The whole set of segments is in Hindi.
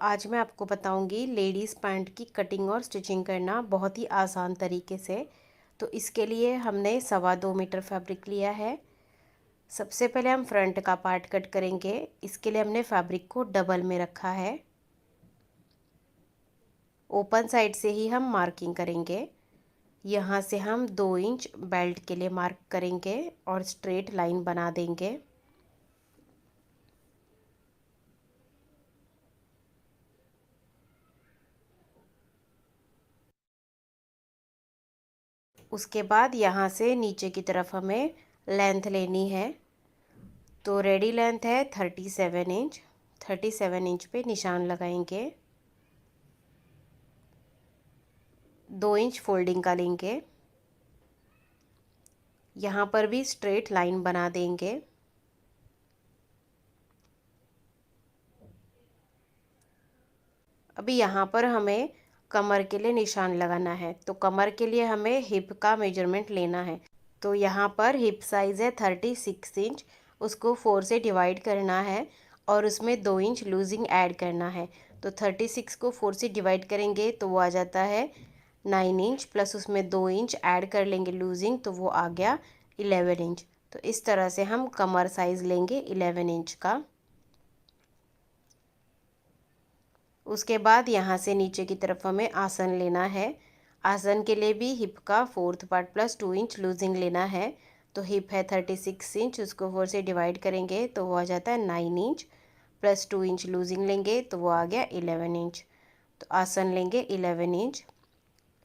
आज मैं आपको बताऊंगी लेडीज़ पैंट की कटिंग और स्टिचिंग करना बहुत ही आसान तरीके से। तो इसके लिए हमने 2.25 मीटर फैब्रिक लिया है। सबसे पहले हम फ्रंट का पार्ट कट करेंगे। इसके लिए हमने फैब्रिक को डबल में रखा है। ओपन साइड से ही हम मार्किंग करेंगे। यहाँ से हम 2 इंच बेल्ट के लिए मार्क करेंगे और स्ट्रेट लाइन बना देंगे। उसके बाद यहाँ से नीचे की तरफ हमें लेंथ लेनी है। तो रेडी लेंथ है 37 इंच। 37 इंच पे निशान लगाएंगे। 2 इंच फोल्डिंग का लेंगे। यहाँ पर भी स्ट्रेट लाइन बना देंगे। अभी यहाँ पर हमें कमर के लिए निशान लगाना है। तो कमर के लिए हमें हिप का मेजरमेंट लेना है। तो यहाँ पर हिप साइज़ है 36 इंच। उसको 4 से डिवाइड करना है और उसमें 2 इंच लूजिंग ऐड करना है। तो 36 को 4 से डिवाइड करेंगे तो वो आ जाता है 9 इंच, प्लस उसमें 2 इंच ऐड कर लेंगे लूजिंग, तो वो आ गया 11 इंच। तो इस तरह से हम कमर साइज़ लेंगे 11 इंच का। उसके बाद यहाँ से नीचे की तरफ हमें आसन लेना है। आसन के लिए भी हिप का 4th part plus 2 inch losing लेना है। तो हिप है 36 इंच, उसको 4 से डिवाइड करेंगे तो वो आ जाता है 9 इंच, प्लस 2 इंच लूजिंग लेंगे तो वो आ गया 11 इंच। तो आसन लेंगे 11 इंच।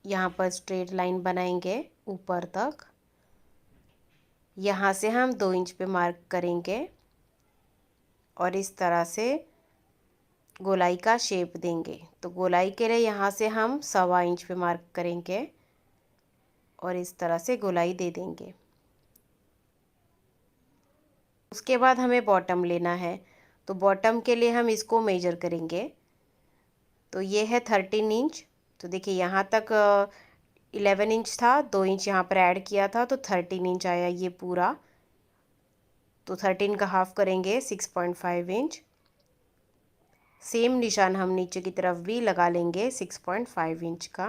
यहाँ पर स्ट्रेट लाइन बनाएंगे ऊपर तक। यहाँ से हम 2 इंच पे मार्क करेंगे और इस तरह से गोलाई का शेप देंगे। तो गोलाई के लिए यहाँ से हम 1.25 इंच पे मार्क करेंगे और इस तरह से गोलाई दे देंगे। उसके बाद हमें बॉटम लेना है। तो बॉटम के लिए हम इसको मेजर करेंगे। तो ये है 13 इंच। तो देखिए यहाँ तक 11 इंच था, 2 इंच यहाँ पर ऐड किया था तो 13 इंच आया ये पूरा। तो 13 का हाफ करेंगे 6.5 इंच। सेम निशान हम नीचे की तरफ भी लगा लेंगे 6.5 इंच का।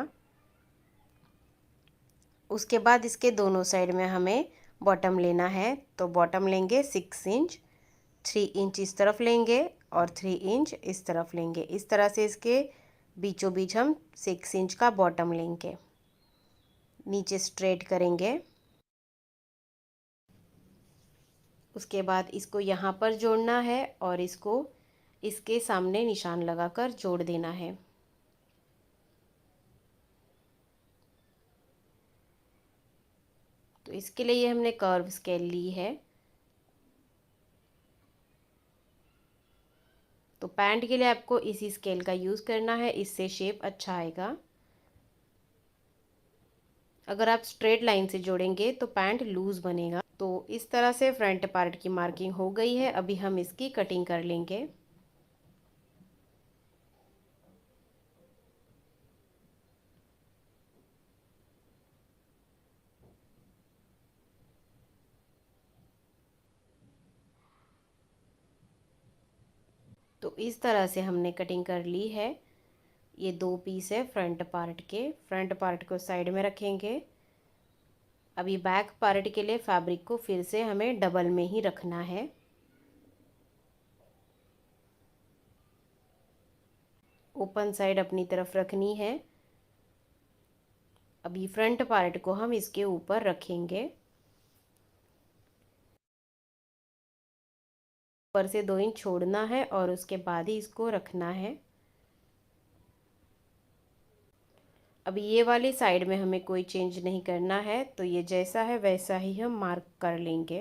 उसके बाद इसके दोनों साइड में हमें बॉटम लेना है। तो बॉटम लेंगे 6 इंच, 3 इंच इस तरफ लेंगे और 3 इंच इस तरफ लेंगे। इस तरह से इसके बीचों बीच हम 6 इंच का बॉटम लेंगे। नीचे स्ट्रेट करेंगे। उसके बाद इसको यहाँ पर जोड़ना है और इसको इसके सामने निशान लगाकर जोड़ देना है। तो इसके लिए ये हमने कर्व स्केल ली है। तो पैंट के लिए आपको इसी स्केल का यूज़ करना है, इससे शेप अच्छा आएगा। अगर आप स्ट्रेट लाइन से जोड़ेंगे तो पैंट लूज़ बनेगा। तो इस तरह से फ्रंट पार्ट की मार्किंग हो गई है। अभी हम इसकी कटिंग कर लेंगे। तो इस तरह से हमने कटिंग कर ली है। ये 2 पीस है फ्रंट पार्ट के। फ्रंट पार्ट को साइड में रखेंगे। अभी बैक पार्ट के लिए फैब्रिक को फिर से हमें डबल में ही रखना है। ओपन साइड अपनी तरफ रखनी है। अभी फ्रंट पार्ट को हम इसके ऊपर रखेंगे। ऊपर से 2 इंच छोड़ना है और उसके बाद ही इसको रखना है। अभी ये वाली साइड में हमें कोई चेंज नहीं करना है। तो ये जैसा है वैसा ही हम मार्क कर लेंगे।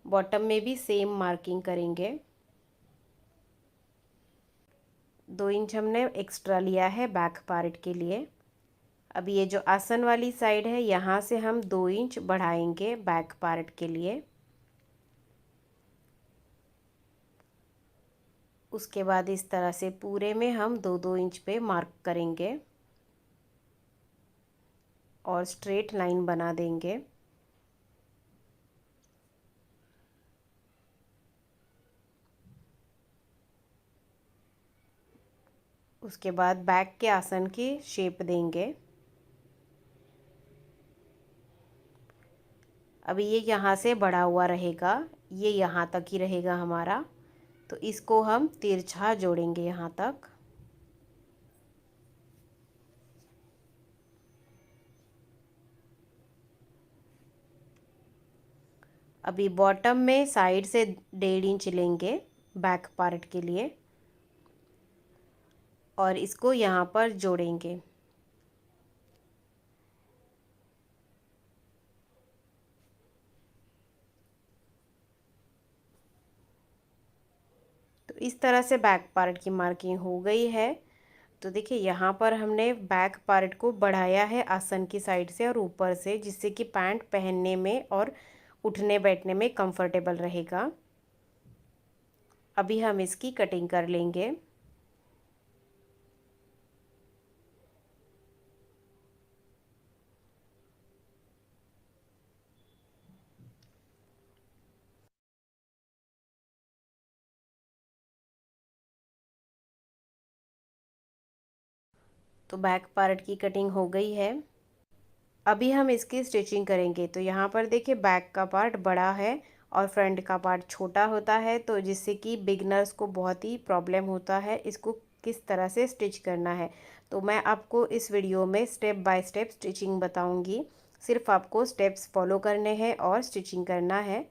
बॉटम में भी सेम मार्किंग करेंगे। 2 इंच हमने एक्स्ट्रा लिया है बैक पार्ट के लिए। अब ये जो आसन वाली साइड है यहाँ से हम 2 इंच बढ़ाएंगे बैक पार्ट के लिए। उसके बाद इस तरह से पूरे में हम 2-2 इंच पे मार्क करेंगे और स्ट्रेट लाइन बना देंगे। उसके बाद बैक के आसन की शेप देंगे। अभी ये यहाँ से बढ़ा हुआ रहेगा, ये यहाँ तक ही रहेगा हमारा, तो इसको हम तिरछा जोड़ेंगे यहाँ तक। अभी बॉटम में साइड से 1.5 इंच लेंगे बैक पार्ट के लिए और इसको यहाँ पर जोड़ेंगे। तो इस तरह से बैक पार्ट की मार्किंग हो गई है। तो देखिए यहाँ पर हमने बैक पार्ट को बढ़ाया है आसन की साइड से और ऊपर से, जिससे कि पैंट पहनने में और उठने बैठने में कंफर्टेबल रहेगा। अभी हम इसकी कटिंग कर लेंगे। तो बैक पार्ट की कटिंग हो गई है। अभी हम इसकी स्टिचिंग करेंगे। तो यहाँ पर देखिए बैक का पार्ट बड़ा है और फ्रंट का पार्ट छोटा होता है, तो जिससे कि बिगनर्स को बहुत ही प्रॉब्लम होता है इसको किस तरह से स्टिच करना है। तो मैं आपको इस वीडियो में स्टेप बाय स्टेप स्टिचिंग बताऊंगी। सिर्फ आपको स्टेप्स फॉलो करने हैं और स्टिचिंग करना है।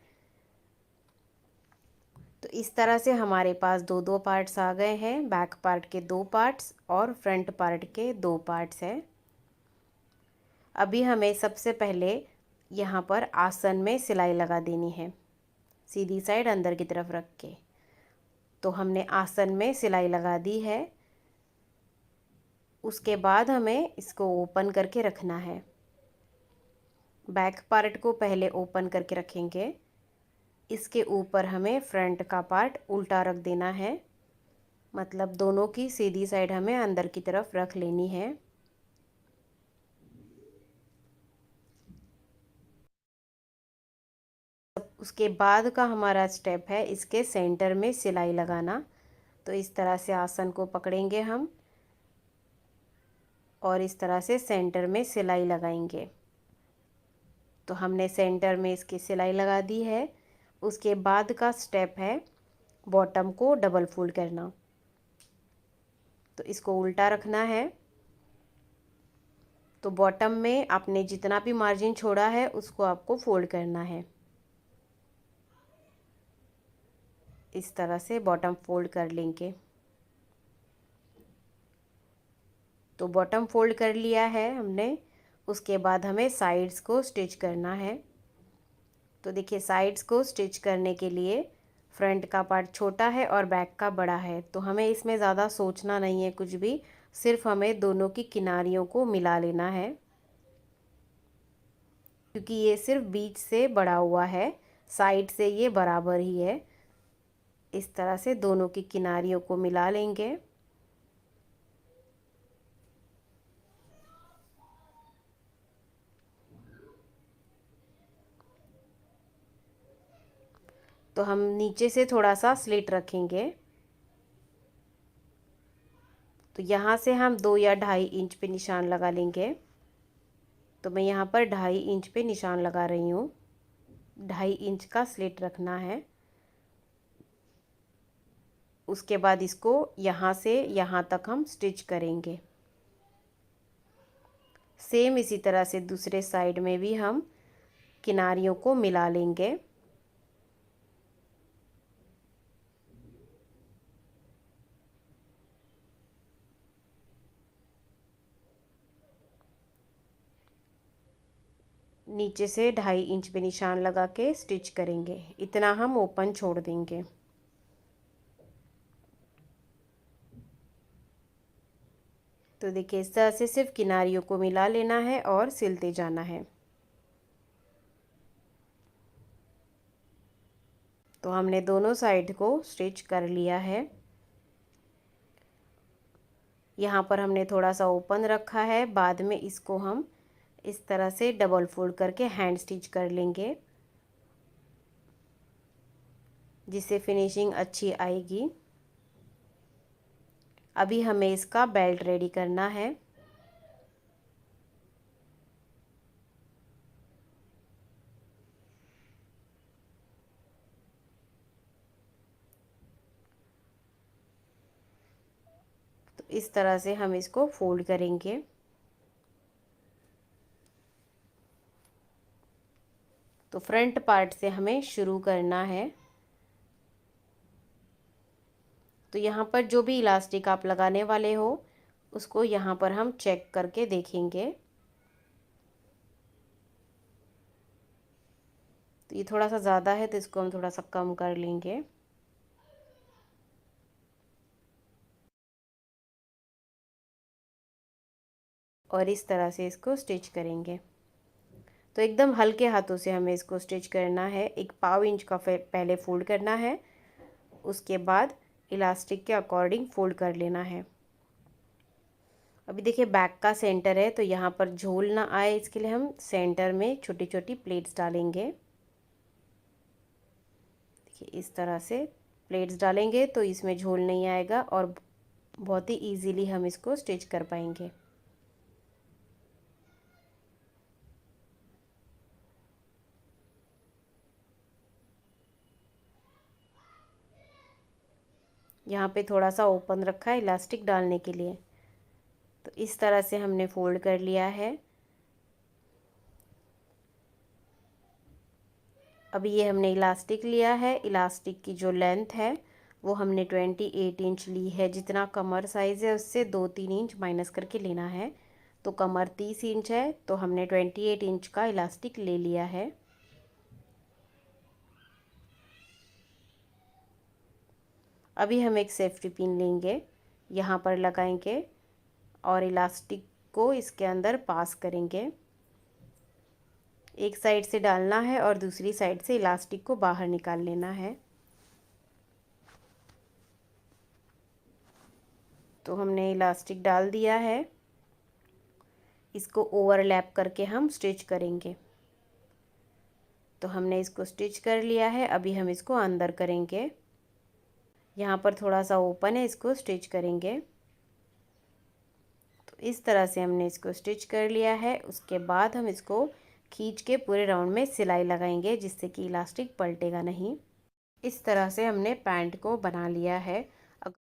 तो इस तरह से हमारे पास दो दो पार्ट्स आ गए हैं, बैक पार्ट के 2 पार्ट्स और फ्रंट पार्ट के 2 पार्ट्स हैं। अभी हमें सबसे पहले यहाँ पर आसन में सिलाई लगा देनी है, सीधी साइड अंदर की तरफ रख के। तो हमने आसन में सिलाई लगा दी है। उसके बाद हमें इसको ओपन करके रखना है। बैक पार्ट को पहले ओपन करके रखेंगे। इसके ऊपर हमें फ्रंट का पार्ट उल्टा रख देना है, मतलब दोनों की सीधी साइड हमें अंदर की तरफ रख लेनी है। उसके बाद का हमारा स्टेप है इसके सेंटर में सिलाई लगाना। तो इस तरह से आसन को पकड़ेंगे हम और इस तरह से सेंटर में सिलाई लगाएंगे। तो हमने सेंटर में इसकी सिलाई लगा दी है। उसके बाद का स्टेप है बॉटम को डबल फोल्ड करना। तो इसको उल्टा रखना है। तो बॉटम में आपने जितना भी मार्जिन छोड़ा है उसको आपको फोल्ड करना है। इस तरह से बॉटम फोल्ड कर लेंगे। तो बॉटम फोल्ड कर लिया है हमने। उसके बाद हमें साइड्स को स्टिच करना है। तो देखिए साइड्स को स्टिच करने के लिए फ्रंट का पार्ट छोटा है और बैक का बड़ा है, तो हमें इसमें ज़्यादा सोचना नहीं है कुछ भी, सिर्फ हमें दोनों की किनारियों को मिला लेना है। क्योंकि ये सिर्फ बीच से बड़ा हुआ है, साइड से ये बराबर ही है। इस तरह से दोनों की किनारियों को मिला लेंगे। तो हम नीचे से थोड़ा सा स्लिट रखेंगे। तो यहाँ से हम 2 या 2.5 इंच पे निशान लगा लेंगे। तो मैं यहाँ पर 2.5 इंच पे निशान लगा रही हूँ। 2.5 इंच का स्लिट रखना है। उसके बाद इसको यहाँ से यहाँ तक हम स्टिच करेंगे। सेम इसी तरह से दूसरे साइड में भी हम किनारियों को मिला लेंगे। नीचे से 2.5 इंच पे निशान लगा के स्टिच करेंगे। इतना हम ओपन छोड़ देंगे। तो देखिए इस तरह से सिर्फ किनारियों को मिला लेना है और सिलते जाना है। तो हमने दोनों साइड को स्टिच कर लिया है। यहाँ पर हमने थोड़ा सा ओपन रखा है, बाद में इसको हम इस तरह से डबल फोल्ड करके हैंड स्टिच कर लेंगे, जिससे फिनिशिंग अच्छी आएगी। अभी हमें इसका बेल्ट रेडी करना है। तो इस तरह से हम इसको फोल्ड करेंगे। तो फ्रंट पार्ट से हमें शुरू करना है। तो यहाँ पर जो भी इलास्टिक आप लगाने वाले हो उसको यहाँ पर हम चेक करके देखेंगे। तो ये थोड़ा सा ज़्यादा है तो इसको हम थोड़ा सा कम कर लेंगे। और इस तरह से इसको स्टिच करेंगे। तो एकदम हल्के हाथों से हमें इसको स्टिच करना है। 1/4 इंच का पहले फोल्ड करना है, उसके बाद इलास्टिक के अकॉर्डिंग फोल्ड कर लेना है। अभी देखिए बैक का सेंटर है, तो यहाँ पर झोल ना आए इसके लिए हम सेंटर में छोटी छोटी प्लेट्स डालेंगे। देखिए इस तरह से प्लेट्स डालेंगे तो इसमें झोल नहीं आएगा और बहुत ही इजीली हम इसको स्टिच कर पाएंगे। यहाँ पे थोड़ा सा ओपन रखा है इलास्टिक डालने के लिए। तो इस तरह से हमने फोल्ड कर लिया है। अभी ये हमने इलास्टिक लिया है। इलास्टिक की जो लेंथ है वो हमने 28 इंच ली है। जितना कमर साइज़ है उससे 2-3 इंच माइनस करके लेना है। तो कमर 30 इंच है तो हमने 28 इंच का इलास्टिक ले लिया है। अभी हम एक सेफ्टी पिन लेंगे, यहाँ पर लगाएंगे और इलास्टिक को इसके अंदर पास करेंगे। एक साइड से डालना है और दूसरी साइड से इलास्टिक को बाहर निकाल लेना है। तो हमने इलास्टिक डाल दिया है। इसको ओवरलैप करके हम स्टिच करेंगे। तो हमने इसको स्टिच कर लिया है। अभी हम इसको अंदर करेंगे। यहाँ पर थोड़ा सा ओपन है, इसको स्टिच करेंगे। तो इस तरह से हमने इसको स्टिच कर लिया है। उसके बाद हम इसको खींच के पूरे राउंड में सिलाई लगाएंगे जिससे कि इलास्टिक पलटेगा नहीं। इस तरह से हमने पैंट को बना लिया है।